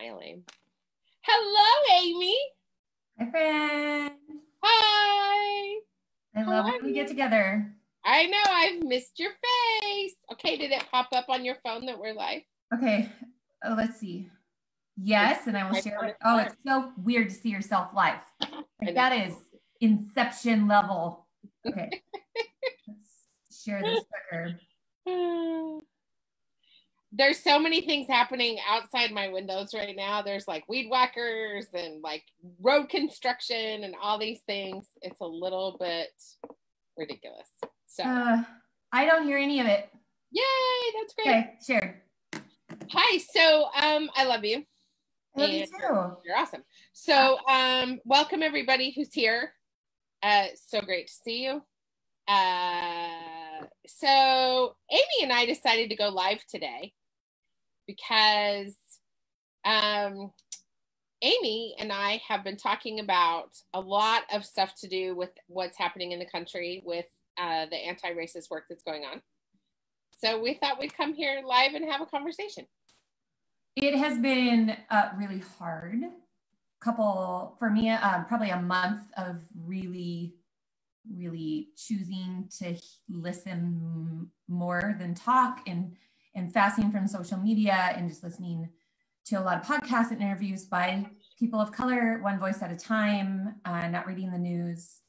smiling. Hello, Amy. Hi, friend. Hi. I love when we get together. I know, I've missed your face. Okay, did it pop up on your phone that we're live? Okay, let's see. Yes, and I will share it. Oh, it's so weird to see yourself live. Like, that is Inception level. Okay, let's share this sucker. There's so many things happening outside my windows right now. There's like weed whackers and like road construction and all these things. It's a little bit ridiculous. So I don't hear any of it. Yay, that's great. Okay, share. Hi, so I love you. I love you too. You're awesome. So welcome everybody who's here. So great to see you. So Amy and I decided to go live today because Amy and I have been talking about a lot of stuff to do with what's happening in the country with the anti-racist work that's going on. So we thought we'd come here live and have a conversation. It has been really hard. For me, probably a month of really choosing to listen more than talk, and fasting from social media, and just listening to a lot of podcasts and interviews by people of color, one voice at a time, not reading the news,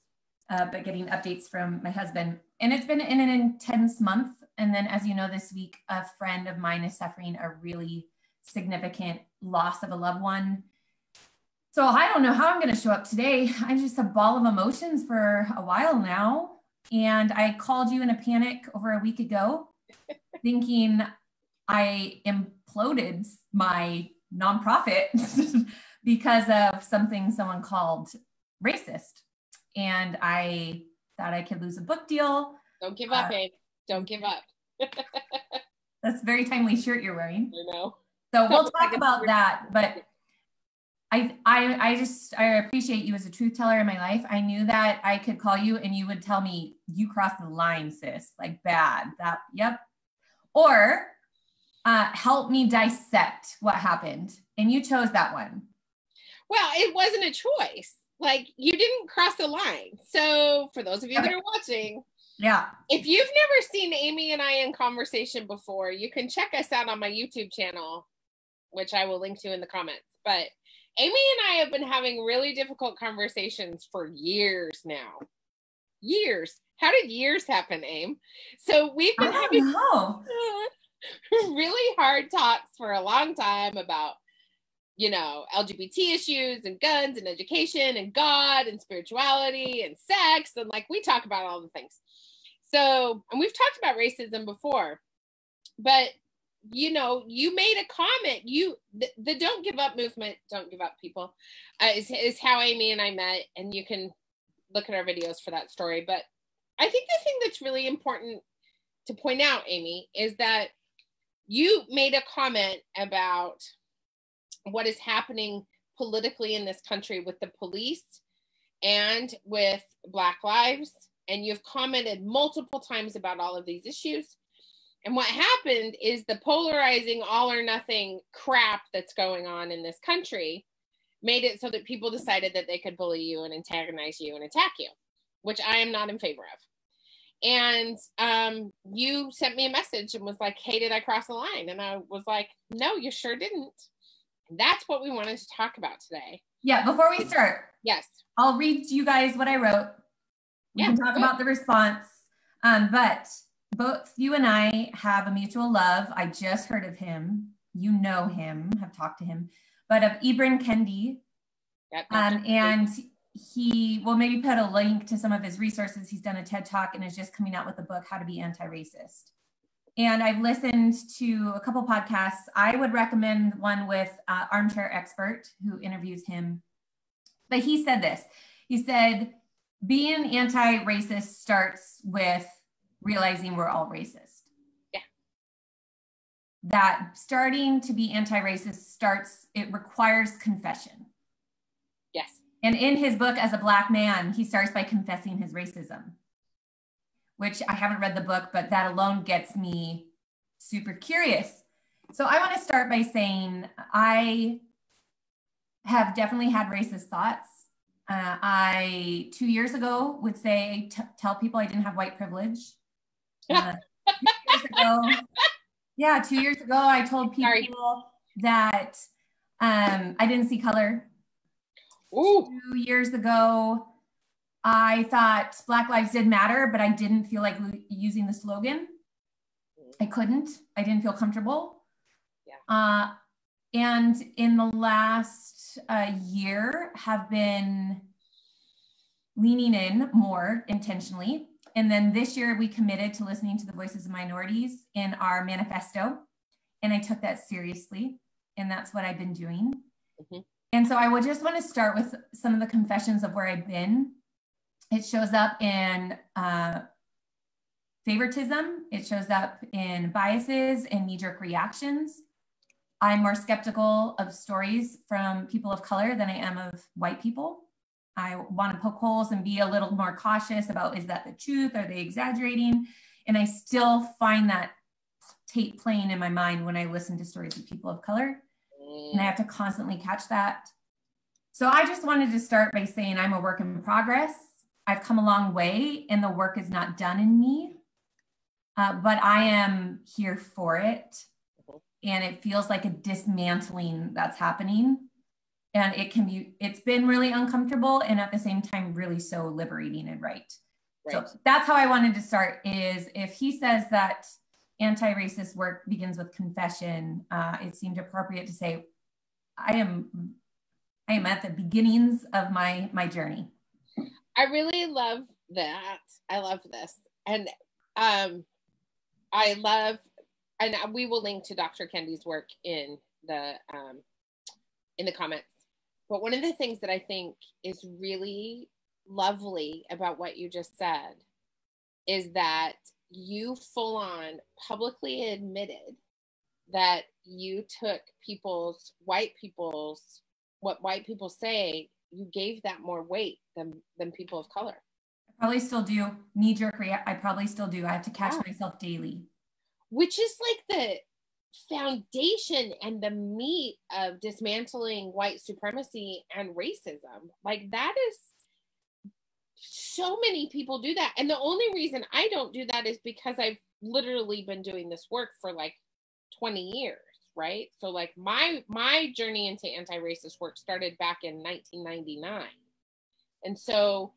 but getting updates from my husband. And it's been an intense month. And then, as you know, this week, a friend of mine is suffering a really significant loss of a loved one. So I don't know how I'm going to show up today. I'm just a ball of emotions for a while now. And I called you in a panic over a week ago, thinking I imploded my nonprofit because of something someone called racist. And I thought I could lose a book deal. Don't give up, babe. Don't give up. That's a very timely shirt you're wearing. I know. So we'll talk about that, but I appreciate you as a truth teller in my life. I knew that I could call you and you would tell me, you crossed the line, sis, like bad, that, yep. Or help me dissect what happened. And you chose that one. Well, it wasn't a choice. Like, you didn't cross the line. So for those of you that are watching, yeah, if you've never seen Amy and I in conversation before, you can check us out on my YouTube channel, which I will link to in the comments. But Amy and I have been having really difficult conversations for years now. Years. How did years happen, Aim? So we've been having really hard talks for a long time about, you know, LGBT issues and guns and education and God and spirituality and sex. And like, we talk about all the things. So, and we've talked about racism before, but you know, you made a comment, the Don't Give Up movement, don't give up people, is how Amy and I met, and you can look at our videos for that story. But I think the thing that's really important to point out, Amy, is that you made a comment about what is happening politically in this country with the police and with Black lives, and you've commented multiple times about all of these issues. And what happened is the polarizing all or nothing crap that's going on in this country made it so that people decided that they could bully you and antagonize you and attack you, which I am not in favor of. And you sent me a message and was like, hey, did I cross the line? And I was like, no, you sure didn't. And that's what we wanted to talk about today. Yeah, before we start, yes, I'll read you guys what I wrote. We can talk about the response, but both you and I have a mutual love. I just heard of him. You know him, have talked to him, but of Ibram Kendi. Yep, and he will maybe put a link to some of his resources. He's done a TED Talk and is just coming out with a book, How to Be Anti-Racist. And I've listened to a couple podcasts. I would recommend one with Armchair Expert, who interviews him. But he said this. He said, being anti-racist starts with realizing we're all racist. Yeah. That starting to be anti-racist it requires confession. Yes. And in his book, As a Black Man, he starts by confessing his racism, which I haven't read the book, but that alone gets me super curious. So I want to start by saying I have definitely had racist thoughts. I 2 years ago would say, tell people I didn't have white privilege. 2 years ago, 2 years ago, I told people that I didn't see color. Ooh. 2 years ago, I thought Black Lives did matter, but I didn't feel like using the slogan. I couldn't. I didn't feel comfortable. Yeah. And in the last year, have been leaning in more intentionally. And then this year, we committed to listening to the voices of minorities in our manifesto. And I took that seriously. And that's what I've been doing. Mm-hmm. And so I would just want to start with some of the confessions of where I've been. It shows up in favoritism. It shows up in biases and knee-jerk reactions. I'm more skeptical of stories from people of color than I am of white people. I want to poke holes and be a little more cautious about, is that the truth? Are they exaggerating? And I still find that tape playing in my mind when I listen to stories of people of color. And I have to constantly catch that. So I just wanted to start by saying I'm a work in progress. I've come a long way and the work is not done in me, but I am here for it. And it feels like a dismantling that's happening. And it's been really uncomfortable and at the same time, really so liberating and right. So that's how I wanted to start, is if he says that anti-racist work begins with confession, it seemed appropriate to say, I am at the beginnings of my journey. I really love that. I love this. And and we will link to Dr. Kendi's work in the comments. But one of the things that I think is really lovely about what you just said is that you full on publicly admitted that you took what white people say, you gave that more weight than people of color. I probably still do. Knee-jerk react. I probably still do. I have to catch myself daily. Which is like the foundation and the meat of dismantling white supremacy and racism. Like, that is, so many people do that. And the only reason I don't do that is because I've literally been doing this work for like 20 years, right? So like my journey into anti-racist work started back in 1999. And so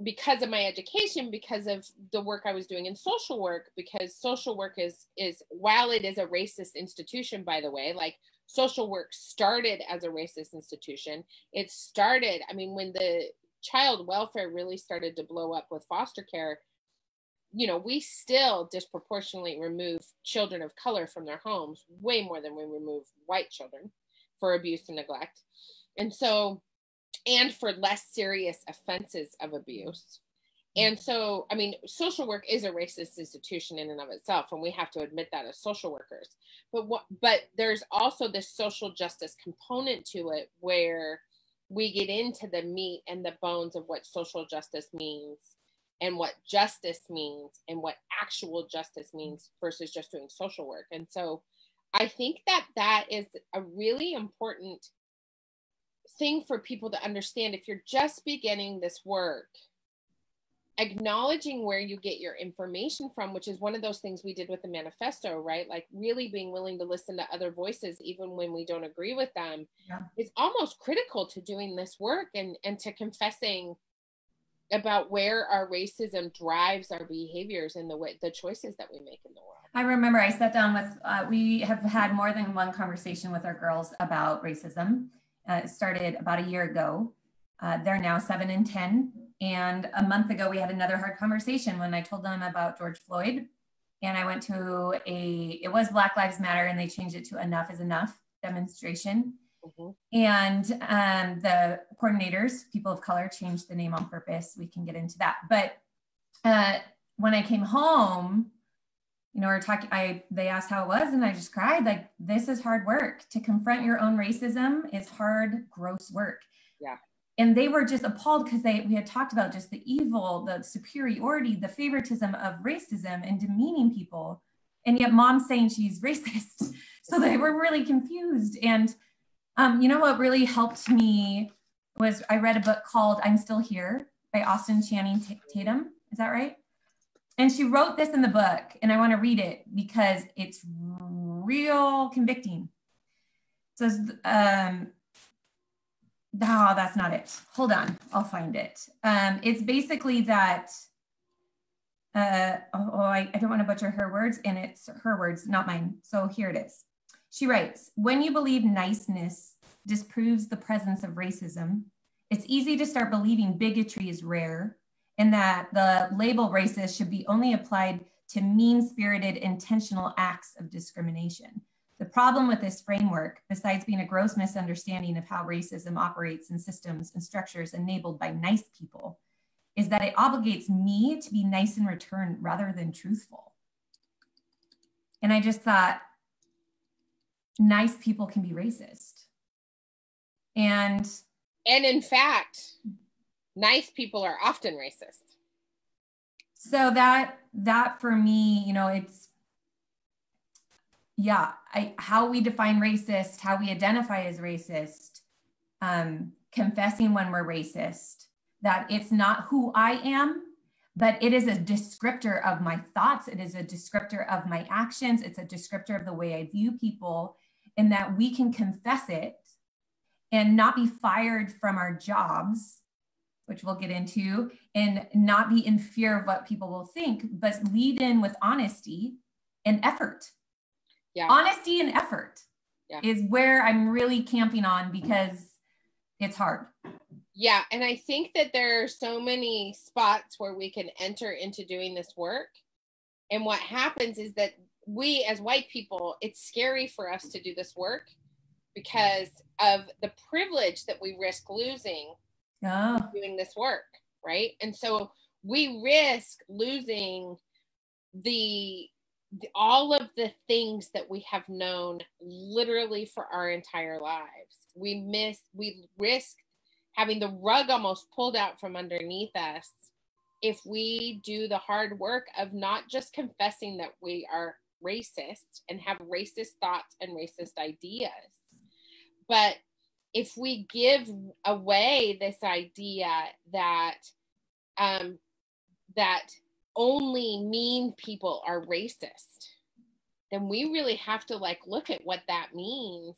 because of my education, because of the work I was doing in social work, because social work is while it is a racist institution, by the way, like social work started as a racist institution. It started, I mean, when the child welfare really started to blow up with foster care, you know, we still disproportionately remove children of color from their homes, way more than we remove white children for abuse and neglect. And so, and for less serious offenses of abuse. And so, I mean, social work is a racist institution in and of itself, and we have to admit that as social workers. But there's also this social justice component to it, where we get into the meat and the bones of what social justice means, and what justice means, and what actual justice means versus just doing social work. And so I think that is a really important thing for people to understand. If you're just beginning this work, acknowledging where you get your information from, which is one of those things we did with the manifesto, right? Like really being willing to listen to other voices, even when we don't agree with them, is almost critical to doing this work and to confessing about where our racism drives our behaviors and the choices that we make in the world. I remember I sat down with, we have had more than one conversation with our girls about racism. It started about a year ago. They're now 7 and 10. And a month ago, we had another hard conversation when I told them about George Floyd. And I went to it was Black Lives Matter, and they changed it to Enough is Enough demonstration. Mm-hmm. And the coordinators, people of color, changed the name on purpose. We can get into that. But when I came home, you know, they asked how it was, and I just cried. Like, this is hard work. To confront your own racism is hard, gross work. Yeah. And they were just appalled because we had talked about just the evil, the superiority, the favoritism of racism and demeaning people. And yet mom's saying she's racist. So they were really confused. And You know what really helped me was I read a book called I'm Still Here by Austin Channing Tatum. Is that right? And she wrote this in the book, and I want to read it because it's real convicting. It says, no, that's not it. Hold on, I'll find it. It's basically that, I don't want to butcher her words, and it's her words, not mine. So here it is. She writes, when you believe niceness disproves the presence of racism, it's easy to start believing bigotry is rare, and that the label racist should be only applied to mean-spirited, intentional acts of discrimination. The problem with this framework, besides being a gross misunderstanding of how racism operates in systems and structures enabled by nice people, is that it obligates me to be nice in return rather than truthful. And I just thought, nice people can be racist. And in fact, nice people are often racist. So that for me, you know, it's, yeah, how we define racist, how we identify as racist, confessing when we're racist, that it's not who I am, but it is a descriptor of my thoughts. It is a descriptor of my actions. It's a descriptor of the way I view people, and that we can confess it and not be fired from our jobs, which we'll get into, and not be in fear of what people will think, but lead in with honesty and effort. Yeah. Honesty and effort is where I'm really camping on, because it's hard. Yeah, and I think that there are so many spots where we can enter into doing this work. And what happens is that we as white people, it's scary for us to do this work because of the privilege that we risk losing doing this work, right? And so we risk losing all of the things that we have known literally for our entire lives. We risk having the rug almost pulled out from underneath us if we do the hard work of not just confessing that we are racist and have racist thoughts and racist ideas, but if we give away this idea that that only mean people are racist, then we really have to look at what that means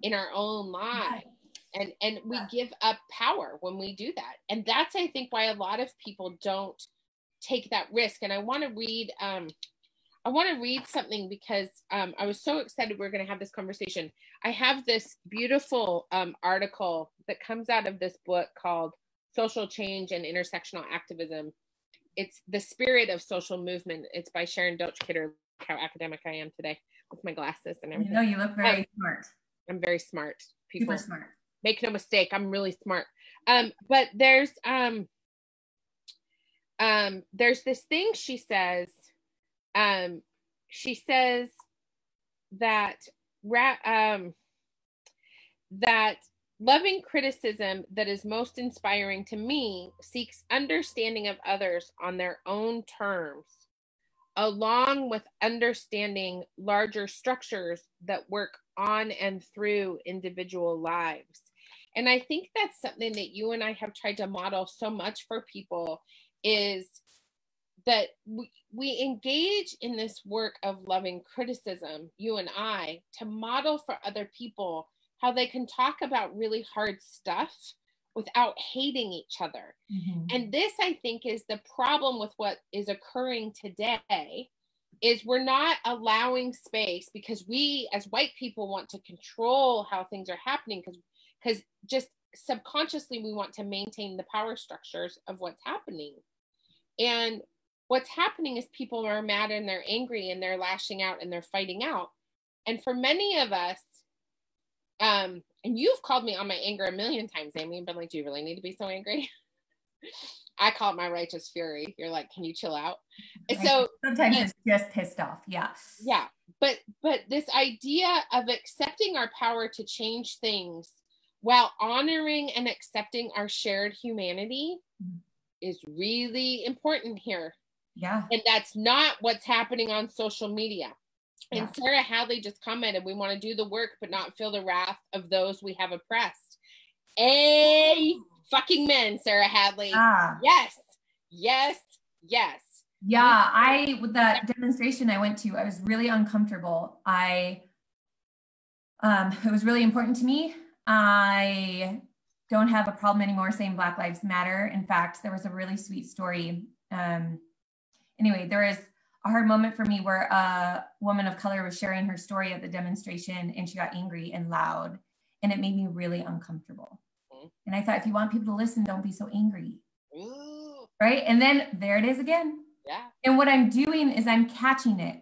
in our own lives. And we give up power when we do that. And that's, I think, why a lot of people don't take that risk. And I want to read something because I was so excited we were going to have this conversation. I have this beautiful article that comes out of this book called Social Change and Intersectional Activism. It's The Spirit of Social Movement. It's by Sharon Doach Kidder. Look how academic I am today with my glasses and everything. You know, you look very smart. I'm very smart. People. Super smart. Make no mistake, I'm really smart. But there's this thing she says. She says that that loving criticism that is most inspiring to me seeks understanding of others on their own terms, along with understanding larger structures that work on and through individual lives. And I think that's something that you and I have tried to model so much for people, is that we engage in this work of loving criticism, you and I, to model for other people how they can talk about really hard stuff without hating each other. Mm-hmm. And this, I think, is the problem with what is occurring today, is we're not allowing space because we as white people want to control how things are happening, because just subconsciously we want to maintain the power structures of what's happening. And what's happening is people are mad and they're angry and they're lashing out and they're fighting out. And for many of us, and you've called me on my anger a million times, Amy, and been like, do you really need to be so angry? I call it my righteous fury. You're like, can you chill out? So sometimes it's just pissed off. Yeah. Yeah. But this idea of accepting our power to change things while honoring and accepting our shared humanity is really important here. Yeah. And that's not what's happening on social media. And Sarah Hadley just commented, we want to do the work, but not feel the wrath of those we have oppressed. Fucking men, Sarah Hadley. Yes, yes, yes. Yeah, with that demonstration I went to, I was really uncomfortable. It was really important to me. I don't have a problem anymore saying Black Lives Matter. In fact, there was a really sweet story. Anyway, there was a hard moment for me where a woman of color was sharing her story at the demonstration, and she got angry and loud, and it made me really uncomfortable. And I thought, if you want people to listen, don't be so angry. Right? And then there it is again. Yeah. And what I'm doing is I'm catching it.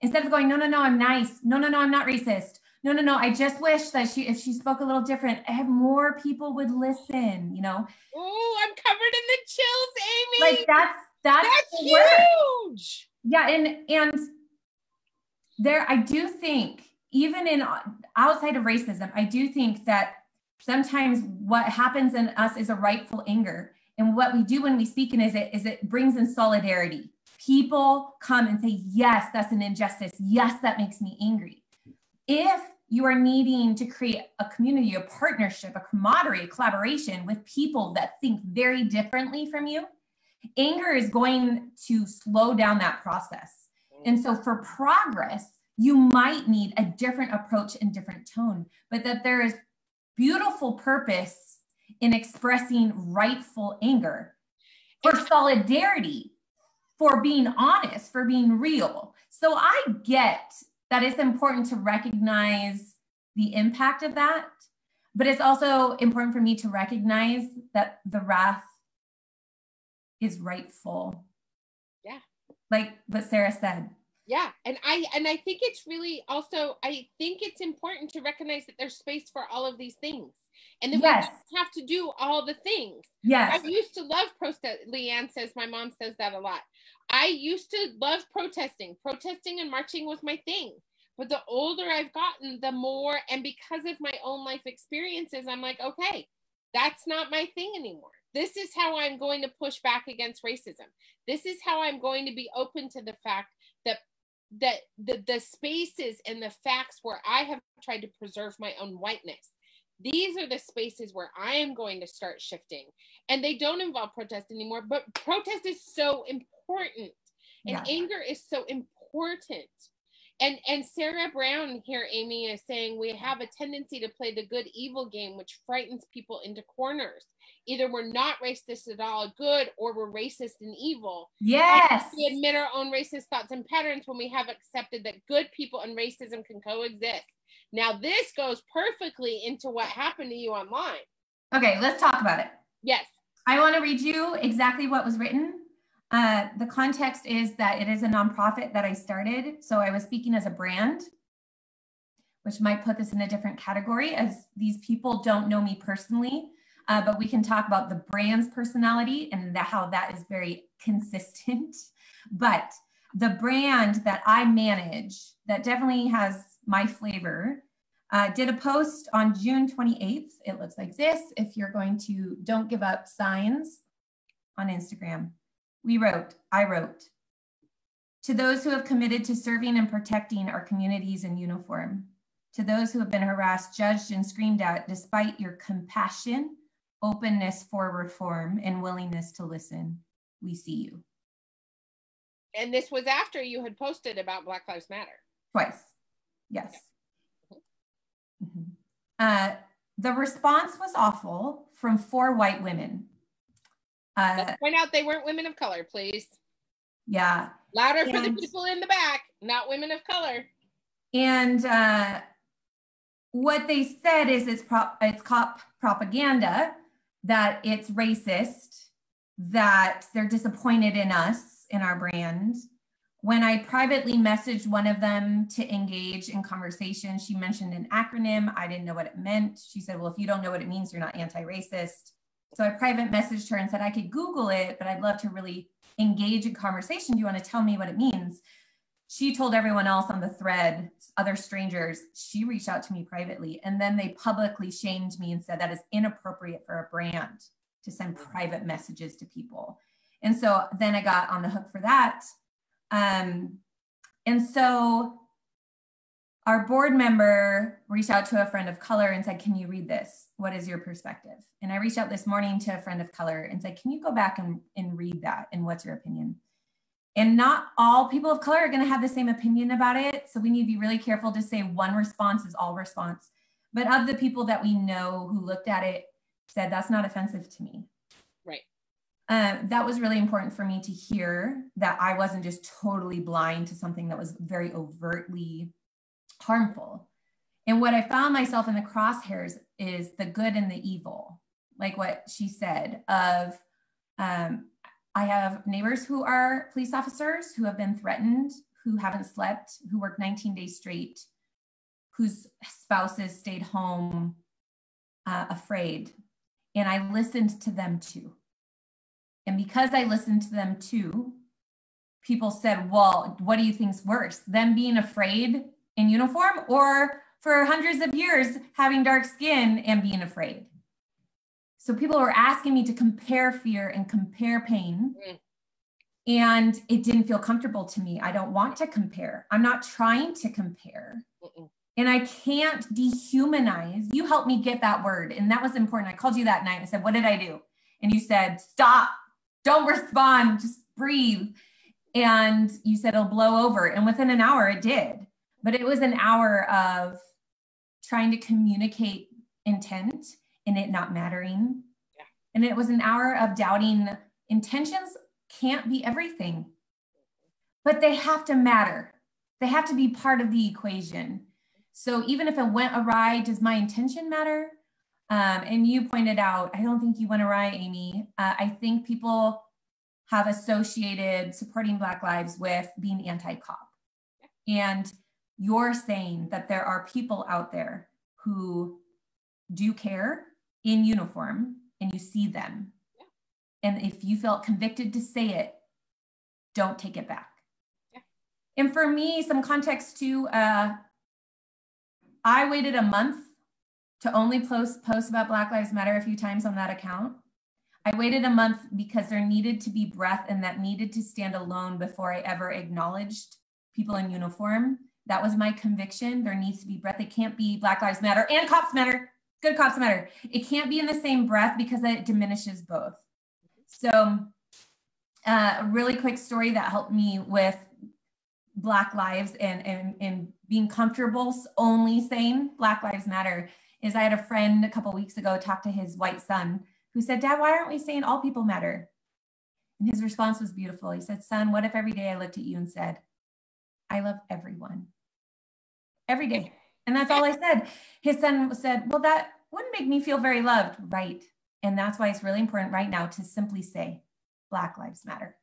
Instead of going, no, I'm nice. No, I'm not racist. No, I just wish that if she spoke a little different, more people would listen, you know? Oh, I'm covered in the chills, Amy. Like that's huge. Yeah, and there, I do think, even outside of racism, I do think that sometimes what happens in us is a rightful anger. And what we do when we speak in is it brings in solidarity. People come and say, yes, that's an injustice. Yes, that makes me angry. If you are needing to create a community, a partnership, a camaraderie, a collaboration with people that think very differently from you, anger is going to slow down that process. And so for progress, you might need a different approach and different tone, but that there is beautiful purpose in expressing rightful anger for solidarity, for being honest, for being real. So I get that it's important to recognize the impact of that, but it's also important for me to recognize that the wrath is rightful. Yeah. Like what Sarah said. Yeah. And I think it's really also, I think it's important to recognize that there's space for all of these things. And then we don't have to do all the things. Yes. I used to love protest. Leanne says, my mom says that a lot. I used to love protesting. Protesting and marching was my thing. But the older I've gotten, the more, and because of my own life experiences, I'm like, okay, that's not my thing anymore. This is how I'm going to push back against racism. This is how I'm going to be open to the fact that the spaces and the facts where I have tried to preserve my own whiteness, these are the spaces where I am going to start shifting. And they don't involve protest anymore, but protest is so important. And anger is so important. And Sarah Brown here, Amy, is saying we have a tendency to play the good evil game, which frightens people into corners. Either we're not racist at all, good, or we're racist and evil. Yes. We admit our own racist thoughts and patterns when we have accepted that good people and racism can coexist. Now, this goes perfectly into what happened to you online. Okay, let's talk about it. Yes. I want to read you exactly what was written. The context is that it is a nonprofit that I started. So I was speaking as a brand, which might put this in a different category, as these people don't know me personally, but we can talk about the brand's personality and how that is very consistent. But the brand that I manage, that definitely has my flavor, did a post on June 28th. It looks like this. If you're going to Don't Give Up Signs on Instagram. I wrote, to those who have committed to serving and protecting our communities in uniform, to those who have been harassed, judged, and screamed at, despite your compassion, openness for reform, and willingness to listen, we see you. And this was after you had posted about Black Lives Matter. Twice, yes. Mm-hmm. The response was awful from 4 white women. Let's point out they weren't women of color, please. Yeah. Louder for the people in the back, not women of color. And what they said is it's cop propaganda, that it's racist, that they're disappointed in us, in our brand. When I privately messaged one of them to engage in conversation, she mentioned an acronym. I didn't know what it meant. She said, well, if you don't know what it means, you're not anti-racist. So I private messaged her and said, I could Google it, but I'd love to really engage in conversation. Do you want to tell me what it means? She told everyone else on the thread, other strangers. She reached out to me privately, and then they publicly shamed me and said that is inappropriate for a brand to send private messages to people. And so then I got on the hook for that. And so our board member reached out to a friend of color and said, can you read this? What is your perspective? And I reached out this morning to a friend of color and said, can you go back and read that? And what's your opinion? And not all people of color are going to have the same opinion about it. So we need to be really careful to say one response is all response. But of the people that we know who looked at it, said, that's not offensive to me. Right. That was really important for me to hear, that I wasn't just totally blind to something that was very overtly harmful. And what I found myself in the crosshairs is the good and the evil, like what she said of, I have neighbors who are police officers who have been threatened, who haven't slept, who work 19 days straight, whose spouses stayed home afraid. And I listened to them too. And because I listened to them too, people said, well, what do you think's worse? Them being afraid in uniform, or for hundreds of years having dark skin and being afraid? So people were asking me to compare fear and compare pain. And it didn't feel comfortable to me. I don't want to compare. I'm not trying to compare. And I can't dehumanize. You helped me get that word. And that was important. I called you that night. I said, what did I do? And you said, stop, don't respond, just breathe. And you said, it'll blow over. And within an hour it did. But it was an hour of trying to communicate intent and it not mattering. Yeah. And it was an hour of doubting. Intentions can't be everything, but they have to matter. They have to be part of the equation. So even if it went awry, does my intention matter? And you pointed out, I don't think you went awry, Amy. I think people have associated supporting Black lives with being anti-cop. And you're saying that there are people out there who do care in uniform, and you see them. And if you felt convicted to say it, don't take it back. Yeah. And for me, some context too, I waited a month to only post about Black Lives Matter a few times on that account. I waited a month because there needed to be breath, and that needed to stand alone before I ever acknowledged people in uniform. That was my conviction. There needs to be breath. It can't be Black Lives Matter and cops matter. Good cops matter. It can't be in the same breath because it diminishes both. So a really quick story that helped me with Black lives and being comfortable only saying Black Lives Matter is I had a friend a couple of weeks ago talk to his white son who said, Dad, why aren't we saying all people matter? And his response was beautiful. He said, son, what if every day I looked at you and said, I love everyone, every day? And that's all I said. His son said, well, that wouldn't make me feel very loved. Right. And that's why it's really important right now to simply say Black Lives Matter.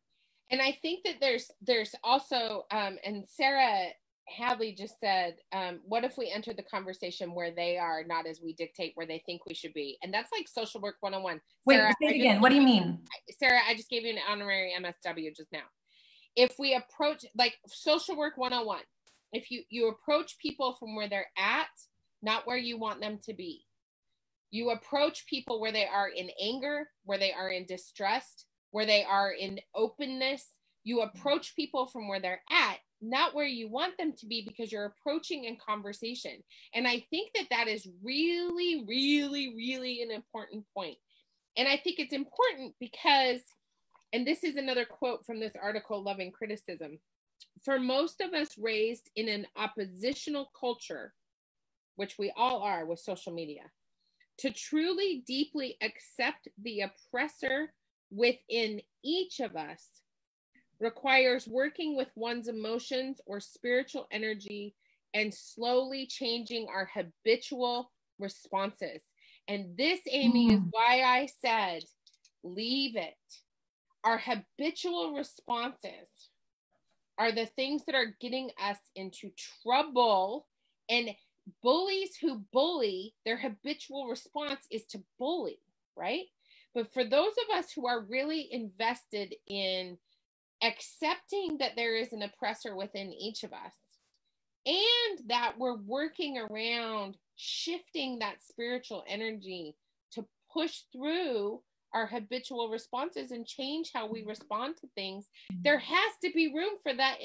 And I think that there's also, and Sarah Hadley just said, what if we enter the conversation where they are not as we dictate, where they think we should be? And that's like social work 101. Wait, Sarah, say it again. What do you mean? Sarah, I just gave you an honorary MSW just now. If we approach, like social work 101, if you approach people from where they're at, not where you want them to be. You approach people where they are in anger, where they are in distrust, where they are in openness. You approach people from where they're at, not where you want them to be, because you're approaching in conversation. And I think that is really, really, really an important point. And I think it's important because, and this is another quote from this article, Loving Criticism, for most of us raised in an oppositional culture, which we all are with social media, to truly deeply accept the oppressor within each of us requires working with one's emotions or spiritual energy and slowly changing our habitual responses. And this, Amy, is why I said, leave it. Our habitual responses are the things that are getting us into trouble. And bullies who bully, their habitual response is to bully, right? But for those of us who are really invested in accepting that there is an oppressor within each of us, and that we're working around shifting that spiritual energy to push through our habitual responses and change how we respond to things, there has to be room for that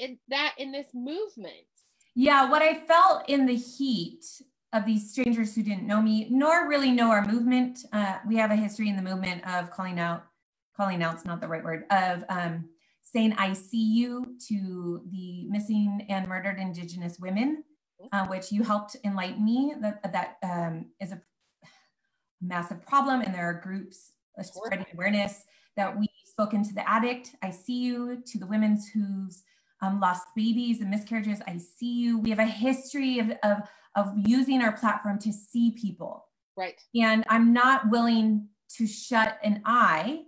in this movement. Yeah, what I felt in the heat of these strangers who didn't know me, nor really know our movement. We have a history in the movement of calling out's not the right word, of saying I see you to the missing and murdered Indigenous women, which you helped enlighten me that is a massive problem, and there are groups spreading awareness that we spoken to the addict. I see you to the women who's lost babies and miscarriages. I see you. We have a history of using our platform to see people. Right. And I'm not willing to shut an eye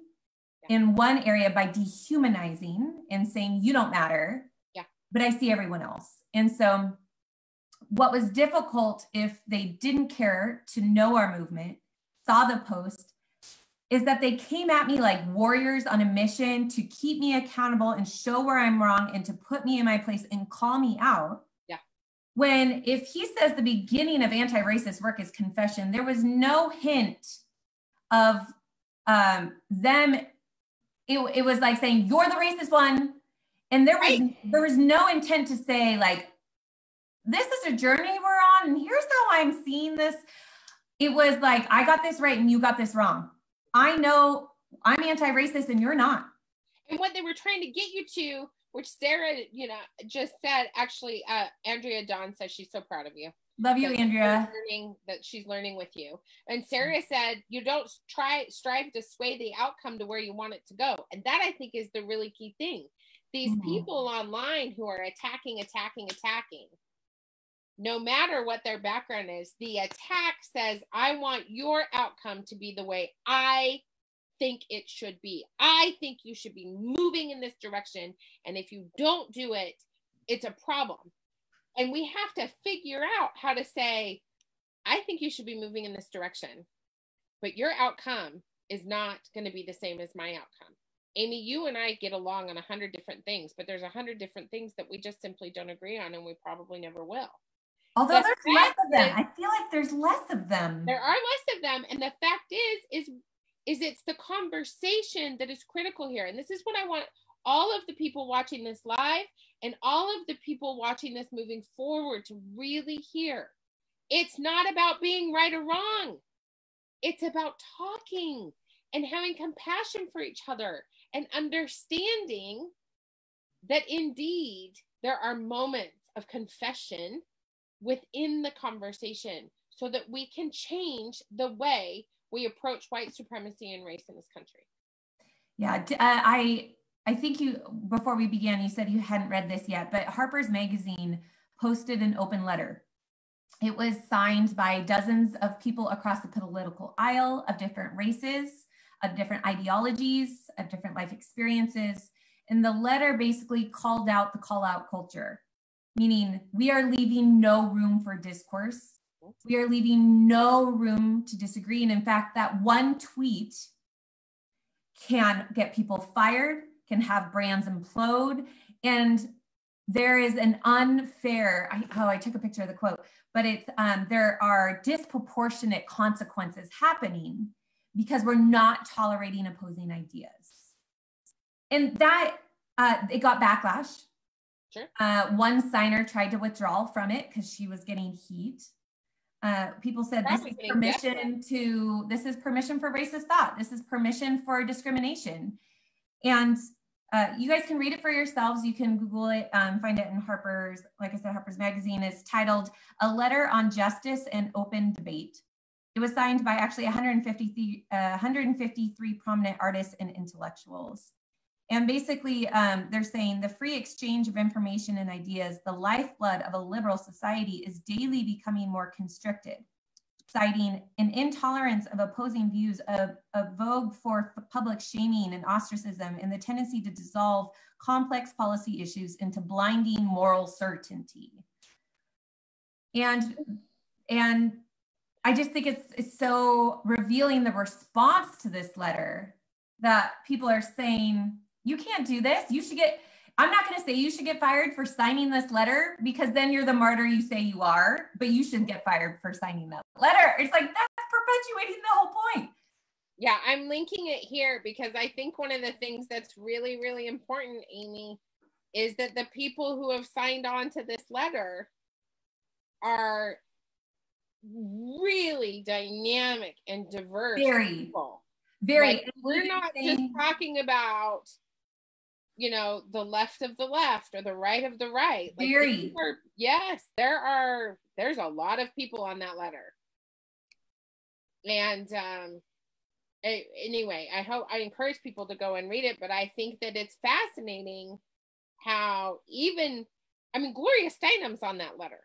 in one area by dehumanizing and saying, you don't matter. Yeah. But I see everyone else. And so what was difficult if they didn't care to know our movement, saw the post, is that they came at me like warriors on a mission to keep me accountable and show where I'm wrong and to put me in my place and call me out. Yeah. When if he says the beginning of anti-racist work is confession, there was no hint of them. It was like saying, you're the racist one. And there was no intent to say like, this is a journey we're on and here's how I'm seeing this. It was like, I got this right and you got this wrong. I know I'm anti-racist and you're not. And what they were trying to get you to, which Sarah, just said, actually, Andrea Dawn says she's so proud of you. Love you, Andrea. That she's learning with you. And Sarah said, you don't strive to sway the outcome to where you want it to go. And that I think is the really key thing. These people online who are attacking, no matter what their background is, the attack says, I want your outcome to be the way I think it should be. I think you should be moving in this direction. And if you don't do it, it's a problem. And we have to figure out how to say, I think you should be moving in this direction, but your outcome is not going to be the same as my outcome. Amy, you and I get along on 100 different things, but there's 100 different things that we just simply don't agree on, and we probably never will. Although there's less of them. I feel like there's less of them. There are less of them. And the fact is it's the conversation that is critical here. And this is what I want all of the people watching this live and all of the people watching this moving forward to really hear. It's not about being right or wrong. It's about talking and having compassion for each other and understanding that indeed there are moments of confession within the conversation so that we can change the way we approach white supremacy and race in this country. Yeah, I think before we began, you said you hadn't read this yet, but Harper's Magazine posted an open letter. It was signed by dozens of people across the political aisle of different races, of different ideologies, of different life experiences. And the letter basically called out the call out culture, meaning we are leaving no room for discourse. We are leaving no room to disagree. And in fact, that one tweet can get people fired, can have brands implode. And there is an unfair, I took a picture of the quote, but it's there are disproportionate consequences happening because we're not tolerating opposing ideas. And that, it got backlash. Sure. One signer tried to withdraw from it because she was getting heat. People said this is permission for racist thought. This is permission for discrimination. And you guys can read it for yourselves. You can Google it, find it in Harper's, like I said, Harper's Magazine. Is titled A Letter on Justice and Open Debate. It was signed by actually 153 prominent artists and intellectuals. And basically, they're saying the free exchange of information and ideas, the lifeblood of a liberal society, is daily becoming more constricted, citing an intolerance of opposing views, a vogue for public shaming and ostracism, and the tendency to dissolve complex policy issues into blinding moral certainty. And I just think it's so revealing, the response to this letter, that people are saying, you can't do this. You should get, I'm not going to say you should get fired for signing this letter, because then you're the martyr you say you are, but you should get fired for signing that letter. It's like, that's perpetuating the whole point. Yeah, I'm linking it here because I think one of the things that's really, really important, Amy, is that the people who have signed on to this letter are really dynamic and diverse people. Very. Like, we're not just talking about, you know, the left of the left or the right of the right. Like, yes, there's a lot of people on that letter. And anyway, I encourage people to go and read it, but I think that it's fascinating how Gloria Steinem's on that letter.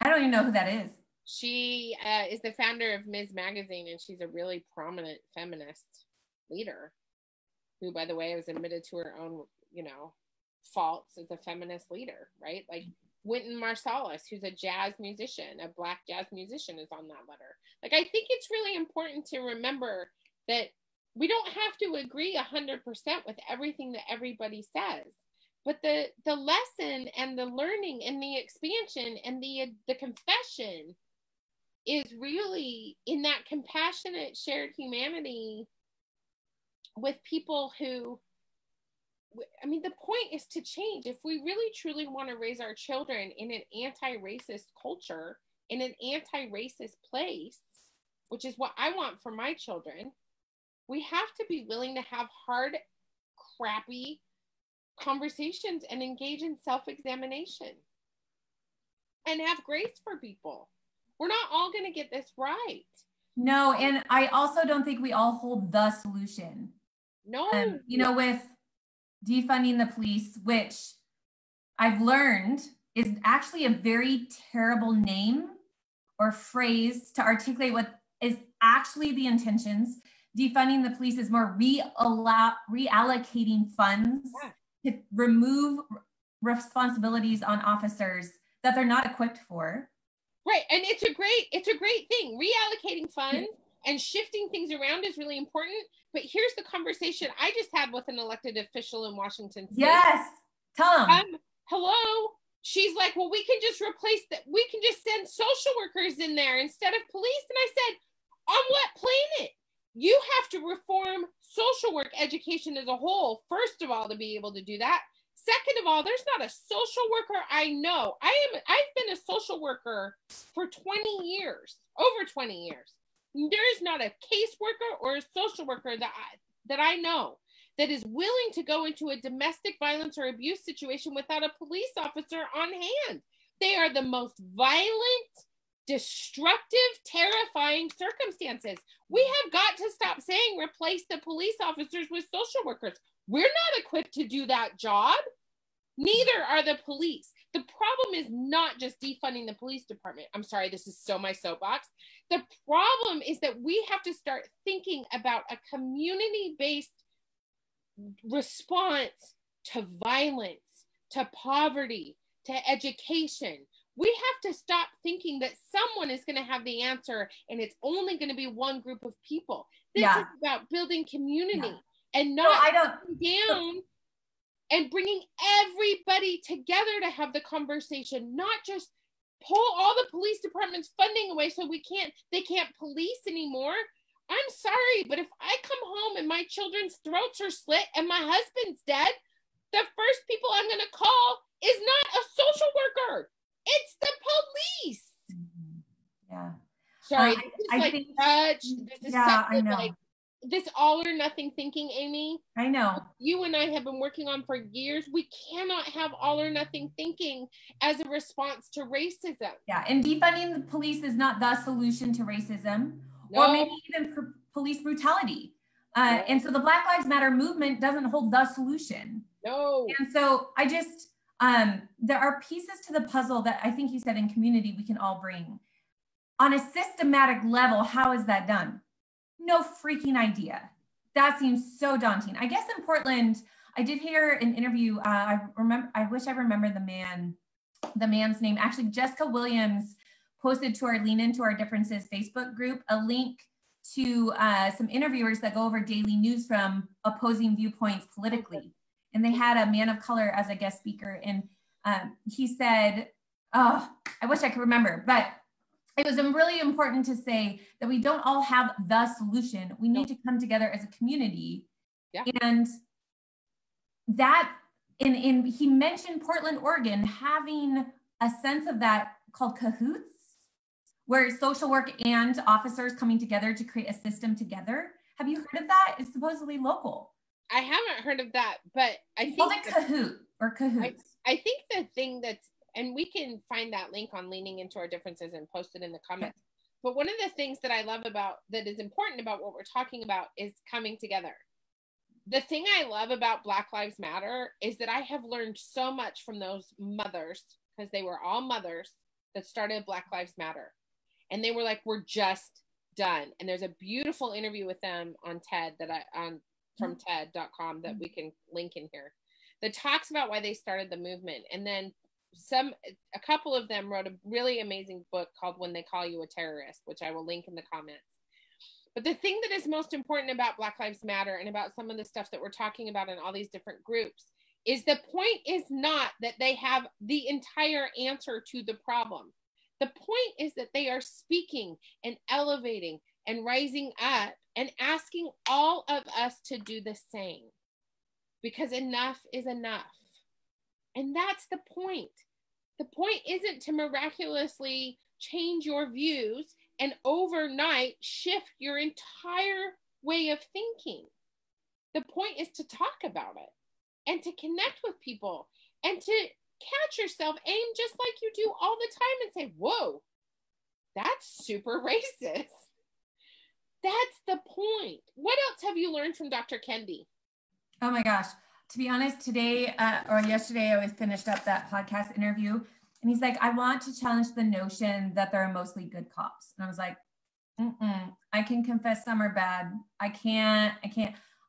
I don't even know who that is. She is the founder of Ms. Magazine, and she's a really prominent feminist leader who, by the way, was admitted to her own, you know, faults as a feminist leader, right? Like Wynton Marsalis, who's a jazz musician, a Black jazz musician, is on that letter. Like, I think it's really important to remember that we don't have to agree 100% with everything that everybody says. But the lesson and the learning and the expansion and the confession is really in that compassionate shared humanity with people who, I mean, the point is to change. If we really truly want to raise our children in an anti-racist culture, in an anti-racist place, which is what I want for my children, we have to be willing to have hard, crappy conversations and engage in self-examination and have grace for people. We're not all going to get this right. No, and I also don't think we all hold the solution. No. You know, with defunding the police, which I've learned is actually a very terrible name or phrase to articulate what is actually the intentions. Defunding the police is more reallocating funds to remove responsibilities on officers that they're not equipped for. Right, and it's a great thing. Reallocating funds and shifting things around is really important. But here's the conversation I just had with an elected official in Washington State. Yes, tell them. Hello. She's like, well, we can just replace that. We can just send social workers in there instead of police. And I said, on what planet? You have to reform social work education as a whole, first of all, to be able to do that. Second of all, there's not a social worker I know. I've been a social worker for 20 years, over 20 years. There is not a caseworker or a social worker that I know that is willing to go into a domestic violence or abuse situation without a police officer on hand. They are the most violent, destructive, terrifying circumstances. We have got to stop saying replace the police officers with social workers. We're not equipped to do that job. Neither are the police. The problem is not just defunding the police department. I'm sorry, this is so my soapbox. The problem is that we have to start thinking about a community-based response to violence, to poverty, to education. We have to stop thinking that someone is going to have the answer and it's only going to be one group of people. This is about building community and not down and bringing everybody together to have the conversation, not just pull all the police department's funding away so they can't police anymore. I'm sorry, but if I come home and my children's throats are slit and my husband's dead, the first people I'm going to call is not a social worker. It's the police. Yeah. Sorry, this all or nothing thinking, Amy. I know. You and I have been working on for years. We cannot have all or nothing thinking as a response to racism. Yeah, and defunding the police is not the solution to racism or maybe even police brutality. And so the Black Lives Matter movement doesn't hold the solution. No. And so I just, there are pieces to the puzzle that I think you said in community we can all bring. On a systematic level, how is that done? No freaking idea. That seems so daunting. I guess in Portland, I did hear an interview. I wish I remember the man's name. Actually, Jessica Williams posted to our Lean Into Our Differences Facebook group a link to some interviewers that go over daily news from opposing viewpoints politically. And they had a man of color as a guest speaker. And he said, oh, I wish I could remember, but it was really important to say that we don't all have the solution. We need to come together as a community. Yeah. And that he mentioned Portland, Oregon, having a sense of that called cahoots, where social work and officers coming together to create a system together. Have you heard of that? It's supposedly local. I haven't heard of that, but I think called a cahoot or cahoots. I think the thing that's, and we can find that link on Leaning Into Our Differences and post it in the comments. Okay. But one of the things that I love about, that is important about what we're talking about, is coming together. The thing I love about Black Lives Matter is that I have learned so much from those mothers, because they were all mothers that started Black Lives Matter. And they were like, we're just done. And there's a beautiful interview with them on TED from TED.com that we can link in here, that talks about why they started the movement. And then a couple of them wrote a really amazing book called When They Call You a Terrorist, which I will link in the comments. But the thing that is most important about Black Lives Matter and about some of the stuff that we're talking about in all these different groups is the point is not that they have the entire answer to the problem. The point is that they are speaking and elevating and rising up and asking all of us to do the same, because enough is enough. And that's the point. The point isn't to miraculously change your views and overnight shift your entire way of thinking. The point is to talk about it and to connect with people and to catch yourself, aim just like you do all the time, and say, whoa, that's super racist. That's the point. What else have you learned from Dr. Kendi? Oh my gosh. To be honest, today or yesterday, I was finished up that podcast interview, and he's like, I want to challenge the notion that there are mostly good cops. And I was like, I can confess some are bad. I can't.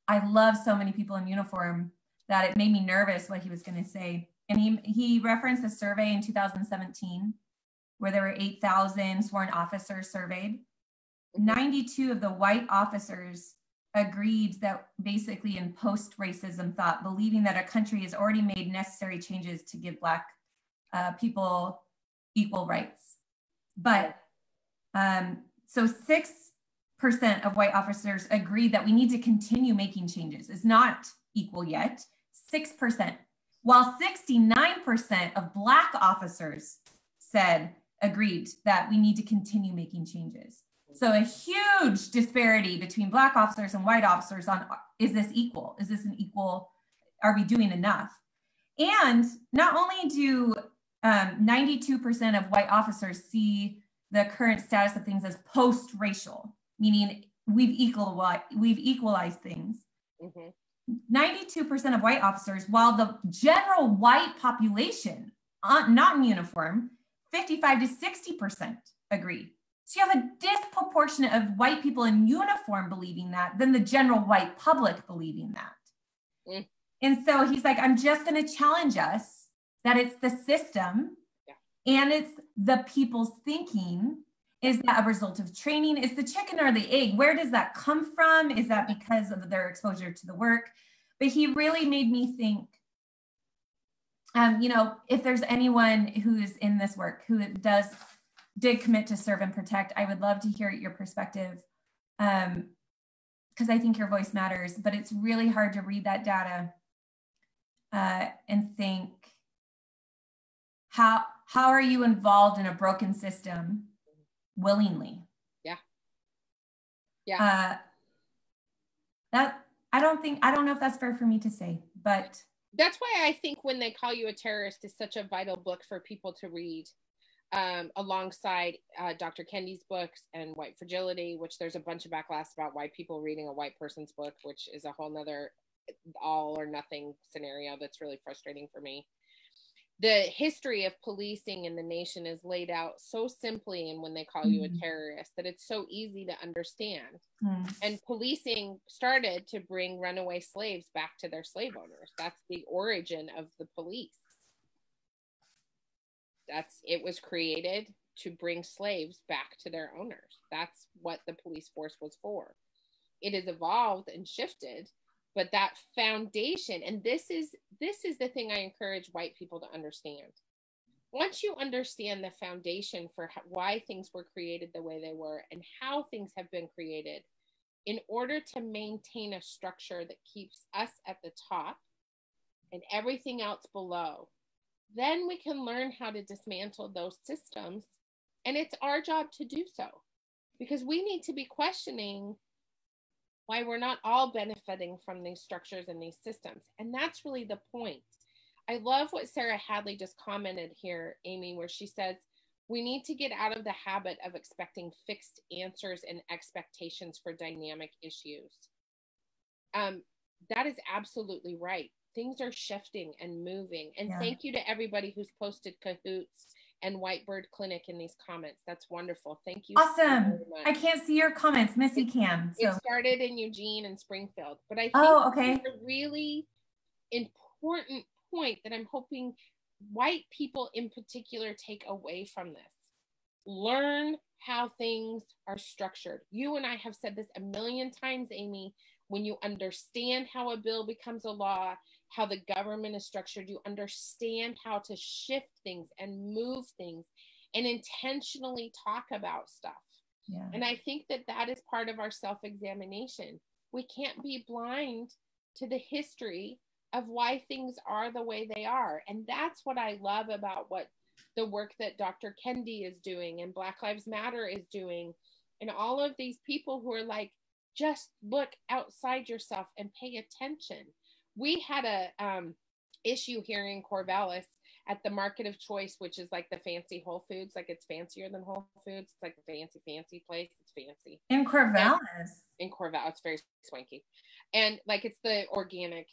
I love so many people in uniform that it made me nervous what he was going to say. And he referenced a survey in 2017 where there were 8,000 sworn officers surveyed. 92 of the white officers agreed that basically in post-racism thought, believing that a country has already made necessary changes to give Black people equal rights. But so 6% of white officers agreed that we need to continue making changes. It's not equal yet, 6%. While 69% of Black officers agreed that we need to continue making changes. So a huge disparity between Black officers and white officers on, is this equal? Is this an equal, are we doing enough? And not only do 92% of white officers see the current status of things as post-racial, meaning we've equalized things. 92% of white officers, while the general white population, not in uniform, 55 to 60% agree. So you have a disproportionate of white people in uniform believing that than the general white public believing that. And so he's like, I'm just going to challenge us that it's the system and it's the people's thinking. Is that a result of training? Is the chicken or the egg? Where does that come from? Is that because of their exposure to the work? But he really made me think, if there's anyone who is in this work who did commit to serve and protect, I would love to hear your perspective, because I think your voice matters. But it's really hard to read that data and think, how are you involved in a broken system willingly? That I don't know if that's fair for me to say, but that's why I think When They Call You a Terrorist is such a vital book for people to read, alongside Dr. Kendi's books and White Fragility, which there's a bunch of backlash about white people reading a white person's book, which is a whole nother all or nothing scenario that's really frustrating for me. The history of policing in the nation is laid out so simply in When They Call You a Terrorist that it's so easy to understand. And policing started to bring runaway slaves back to their slave owners. That's the origin of the police. It was created to bring slaves back to their owners. That's what the police force was for. It has evolved and shifted, but that foundation, and this is the thing I encourage white people to understand. Once you understand the foundation for why things were created the way they were and how things have been created, in order to maintain a structure that keeps us at the top and everything else below, then we can learn how to dismantle those systems. And it's our job to do so, because we need to be questioning why we're not all benefiting from these structures and these systems. And that's really the point. I love what Sarah Hadley just commented here, Amy, where she says, we need to get out of the habit of expecting fixed answers and expectations for dynamic issues. That is absolutely right. Things are shifting and moving. And thank you to everybody who's posted Cahoots and Whitebird Clinic in these comments. That's wonderful. Thank you. Awesome. So I can't see your comments. Missy can. So. It started in Eugene and Springfield. But I think it's a really important point that I'm hoping white people in particular take away from this. Learn how things are structured. You and I have said this a million times, Amy. When you understand how a bill becomes a law, how the government is structured, you understand how to shift things and move things and intentionally talk about stuff. Yeah. And I think that that is part of our self-examination. We can't be blind to the history of why things are the way they are. And that's what I love about what the work that Dr. Kendi is doing and Black Lives Matter is doing, and all of these people who are like, just look outside yourself and pay attention. We had a issue here in Corvallis at the Market of Choice, which is like the fancy Whole Foods. Like, it's fancier than Whole Foods. It's like a fancy place. It's fancy. In Corvallis? In Corvallis, it's very swanky. And like, it's the organic,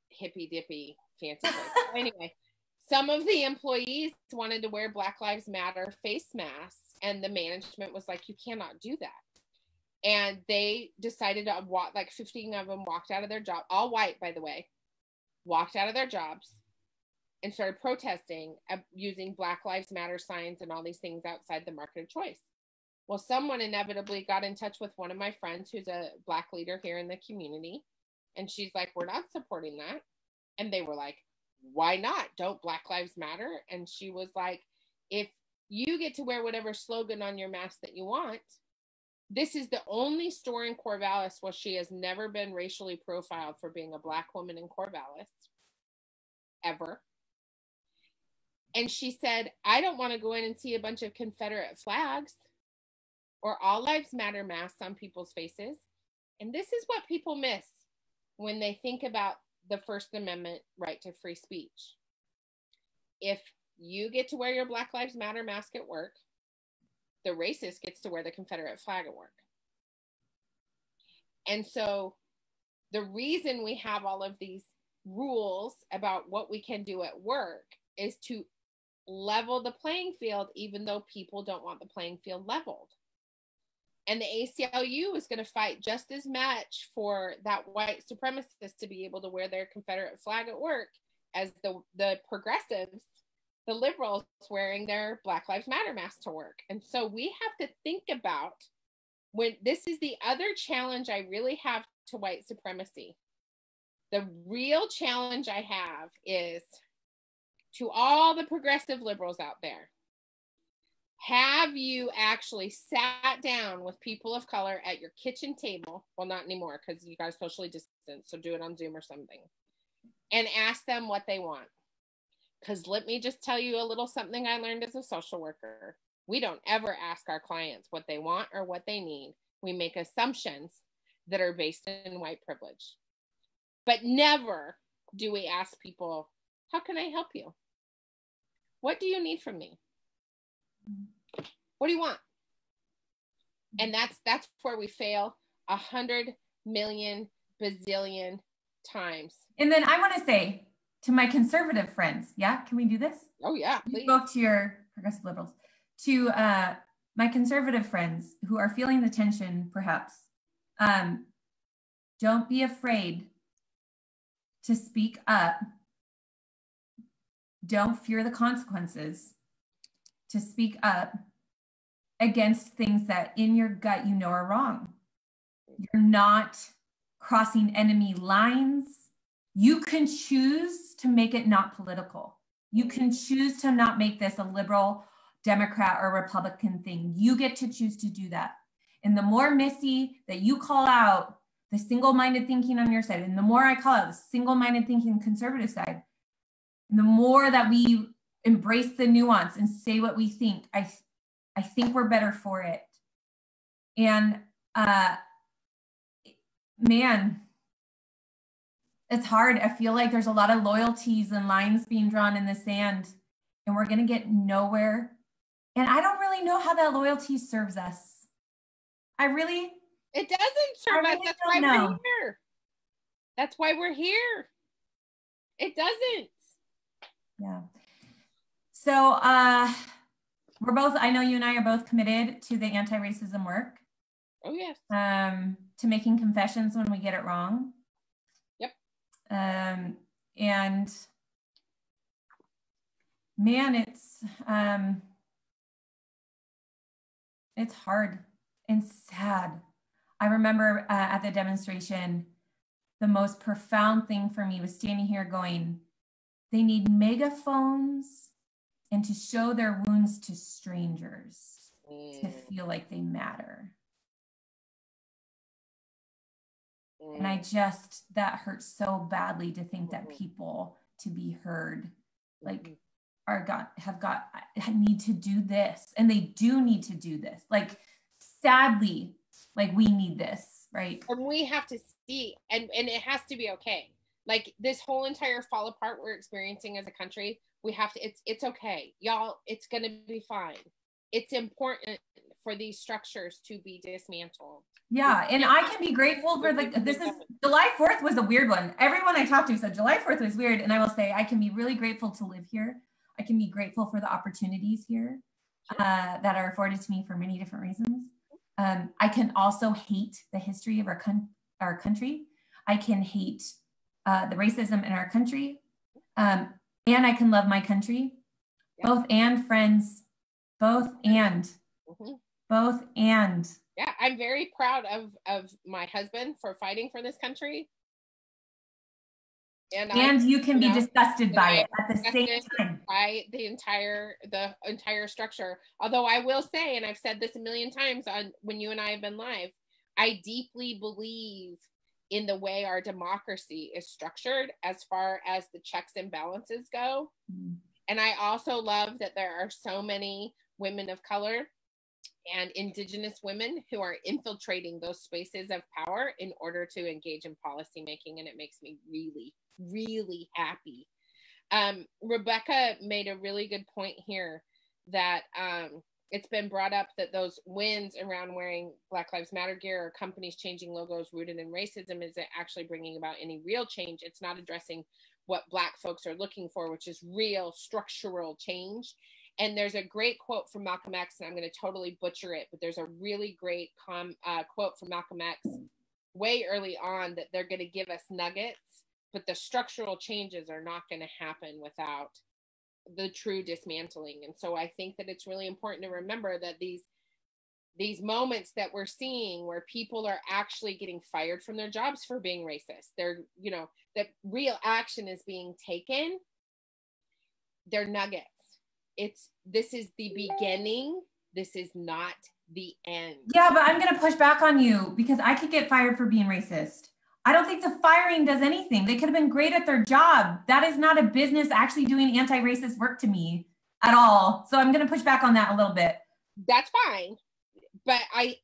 hippy dippy fancy place. Anyway, some of the employees wanted to wear Black Lives Matter face masks, and the management was like, you cannot do that. And they decided to walk, like 15 of them walked out of their job, all white, by the way, walked out of their jobs and started protesting using Black Lives Matter signs and all these things outside the Market of Choice. Well, someone inevitably got in touch with one of my friends who's a Black leader here in the community. And she's like, we're not supporting that. And they were like, why not? Don't Black Lives Matter? And she was like, if you get to wear whatever slogan on your mask that you want, this is the only store in Corvallis where she has never been racially profiled for being a Black woman in Corvallis, ever. And she said, I don't want to go in and see a bunch of Confederate flags or All Lives Matter masks on people's faces. And this is what people miss when they think about the First Amendment right to free speech. If you get to wear your Black Lives Matter mask at work, the racist gets to wear the Confederate flag at work. And so the reason we have all of these rules about what we can do at work is to level the playing field, even though people don't want the playing field leveled. And the ACLU is going to fight just as much for that white supremacist to be able to wear their Confederate flag at work as the progressives, the liberals, wearing their Black Lives Matter mask to work. And so we have to think about, when this is the other challenge I really have to white supremacy. The real challenge I have is to all the progressive liberals out there. Have you actually sat down with people of color at your kitchen table? Well, not anymore, because you guys socially distance, so do it on Zoom or something. And ask them what they want. Because let me just tell you a little something I learned as a social worker. We don't ever ask our clients what they want or what they need. We make assumptions that are based in white privilege. But never do we ask people, how can I help you? What do you need from me? What do you want? And that's where we fail 100 million bazillion times. And then I want to say to my conservative friends, yeah, can we do this? Oh yeah, please. You spoke to your progressive liberals. To my conservative friends who are feeling the tension, perhaps, don't be afraid to speak up. Don't fear the consequences. To speak up against things that in your gut you know are wrong. You're not crossing enemy lines. You can choose to make it not political. You can choose to not make this a liberal, Democrat, or Republican thing. You get to choose to do that. And the more Missy that you call out the single-minded thinking on your side, and the more I call out the single-minded thinking conservative side, and the more that we embrace the nuance and say what we think, I think we're better for it. And man, it's hard. I feel like there's a lot of loyalties and lines being drawn in the sand, and we're going to get nowhere. And I don't really know how that loyalty serves us. It doesn't serve us. That's why we're here. That's why we're here. It doesn't. Yeah. So we're both, I know you and I are both committed to the anti-racism work. Oh, yes. To making confessions when we get it wrong. Yep. And man, it's hard and sad. I remember at the demonstration, the most profound thing for me was standing here going, they need megaphones and to show their wounds to strangers to feel like they matter. And that hurts so badly to think that people to be heard, like need to do this, and they do need to do this. Like, sadly, like we need this, right? And we have to see, and it has to be okay. Like this whole entire fall apart we're experiencing as a country, we have to, it's okay, y'all, it's gonna be fine. It's important for these structures to be dismantled. Yeah, and I can be grateful for July 4th was a weird one. Everyone I talked to said July 4th was weird, and I will say I can be really grateful to live here. I can be grateful for the opportunities here that are afforded to me for many different reasons. I can also hate the history of our country. I can hate the racism in our country, and I can love my country. Yeah. Both and, friends, both and. Both and. Yeah, I'm very proud of my husband for fighting for this country. And you can be disgusted by it at the same time. By the entire structure. Although I will say, and I've said this a million times when you and I have been live, I deeply believe in the way our democracy is structured as far as the checks and balances go. Mm. And I also love that there are so many women of color and Indigenous women who are infiltrating those spaces of power in order to engage in policymaking. And it makes me really, really happy. Rebecca made a really good point here that it's been brought up that those wins around wearing Black Lives Matter gear or companies changing logos rooted in racism isn't actually bringing about any real change. It's not addressing what Black folks are looking for, which is real structural change. And there's a great quote from Malcolm X, and I'm going to totally butcher it, but there's a really great quote from Malcolm X way early on that they're going to give us nuggets, but the structural changes are not going to happen without the true dismantling. And so I think that it's really important to remember that these moments that we're seeing where people are actually getting fired from their jobs for being racist, that real action is being taken, they're nuggets. This is the beginning. This is not the end. Yeah, but I'm going to push back on you because I could get fired for being racist. I don't think the firing does anything. They could have been great at their job. That is not a business actually doing anti-racist work to me at all. So I'm going to push back on that a little bit. That's fine. But I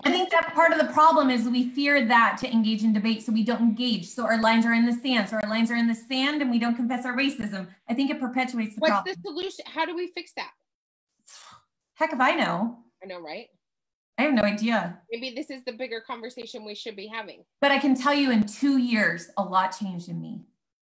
think that part of the problem is we fear that to engage in debate, so we don't engage. So our lines are in the sand. So our lines are in the sand and we don't confess our racism. I think it perpetuates the problem. What's the solution? How do we fix that? Heck if I know. I know, right? I have no idea. Maybe this is the bigger conversation we should be having. But I can tell you in 2 years, a lot changed in me.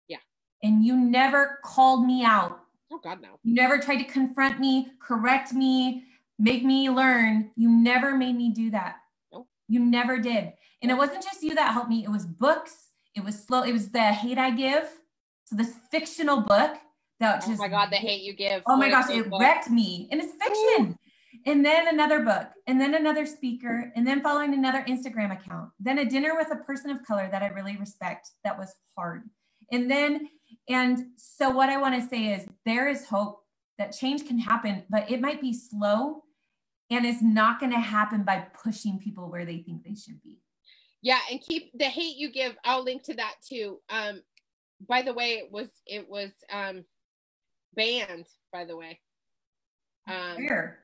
Yeah. And you never called me out. Oh God, no. You never tried to confront me, correct me, make me learn. You never made me do that. Nope. You never did. And it wasn't just you that helped me. It was books. It was slow. It was The Hate I Give. So this fictional book that just. Oh my God, The Hate You Give. Oh my gosh, it wrecked me. And it's fiction. Ooh. And then another book, and then another speaker, and then following another Instagram account, then a dinner with a person of color that I really respect. That was hard. And so what I want to say is there is hope that change can happen, but it might be slow And it's not going to happen by pushing people where they think they should be. Yeah, and keep the hate you give. I'll link to that too. By the way, it was banned, by the way. Where?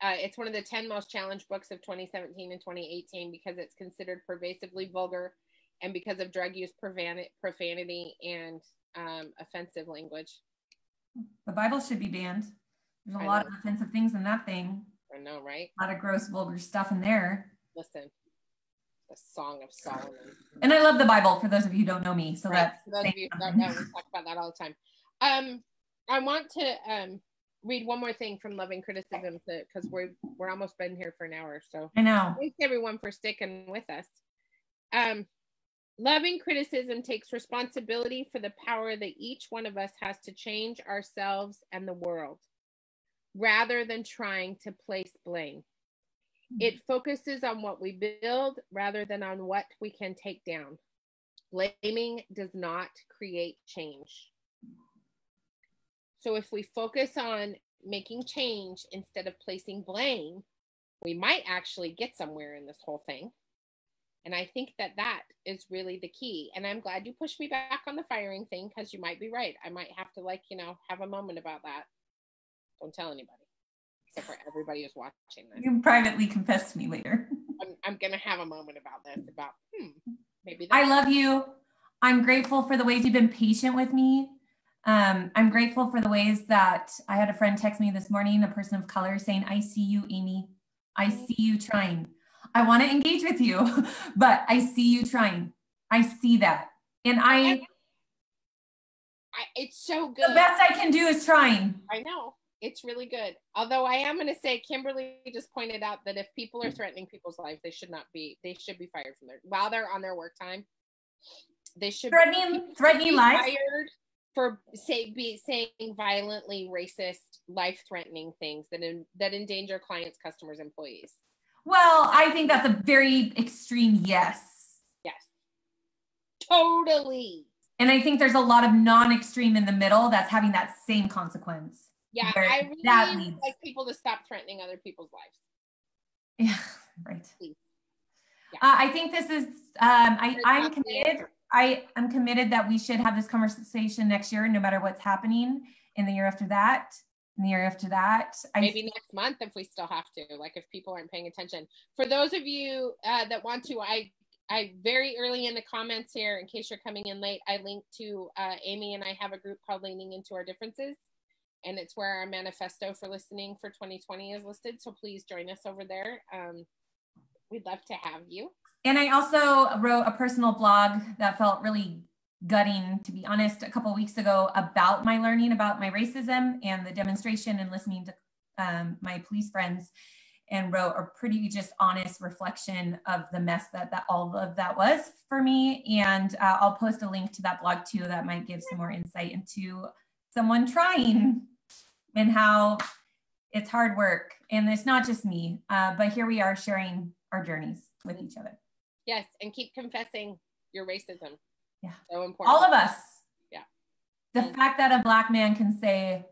It's one of the 10 most challenged books of 2017 and 2018 because it's considered pervasively vulgar and because of drug use, profanity, and offensive language. The Bible should be banned. There's a lot of offensive things in that thing. I know, right? A lot of gross, vulgar stuff in there. Listen, the Song of Solomon. And I love the Bible, for those of you who don't know me. So right. For those of you who don't know, we talk about that all the time. I want to read one more thing from Loving Criticism because we're almost been here for an hour. So I know. Thanks everyone for sticking with us. Loving criticism takes responsibility for the power that each one of us has to change ourselves and the world, rather than trying to place blame. It focuses on what we build rather than on what we can take down. Blaming does not create change. So if we focus on making change instead of placing blame, we might actually get somewhere in this whole thing. And I think that is really the key. And I'm glad you pushed me back on the firing thing, because you might be right. I might have to have a moment about that. Don't tell anybody, except for everybody who's watching this. You can privately confess to me later. I'm going to have a moment about this, maybe. I love you. I'm grateful for the ways you've been patient with me. I'm grateful for the ways that I had a friend text me this morning, a person of color, saying, I see you, Amy. I see you trying. I want to engage with you, but I see you trying. I see that. And it's so good. The best I can do is trying. I know. It's really good. Although I am going to say, Kimberly just pointed out that if people are threatening people's lives, they should be fired from while they're on their work time. They should threatening life fired for saying violently racist, life-threatening things that endanger clients, customers, employees. Well, I think that's a very extreme yes. Yes. Totally. And I think there's a lot of non-extreme in the middle that's having that same consequence. Yeah, I really would like people to stop threatening other people's lives. Yeah, right. Yeah. I think this is, I'm committed. I'm committed that we should have this conversation next year, no matter what's happening in the year after that. In the year after that. Maybe next month if we still have to, if people aren't paying attention. For those of you that want to, I very early in the comments here, in case you're coming in late, I linked to Amy and I have a group called Leaning Into Our Differences. And it's where our manifesto for listening for 2020 is listed. So please join us over there. We'd love to have you. And I also wrote a personal blog that felt really gutting, to be honest, a couple of weeks ago about my learning about my racism and the demonstration and listening to my police friends, and wrote a pretty just honest reflection of the mess that all of that was for me. And I'll post a link to that blog too, that might give some more insight into someone trying and how it's hard work. And it's not just me, but here we are sharing our journeys with each other. Yes, and keep confessing your racism. Yeah. So important. All of us. Yeah. The fact that a Black man can say,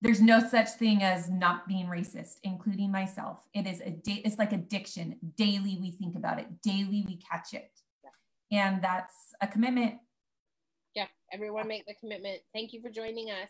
there's no such thing as not being racist, including myself. It's like addiction. Daily we think about it. Daily we catch it. Yeah. And that's a commitment. Yeah. Everyone make the commitment. Thank you for joining us.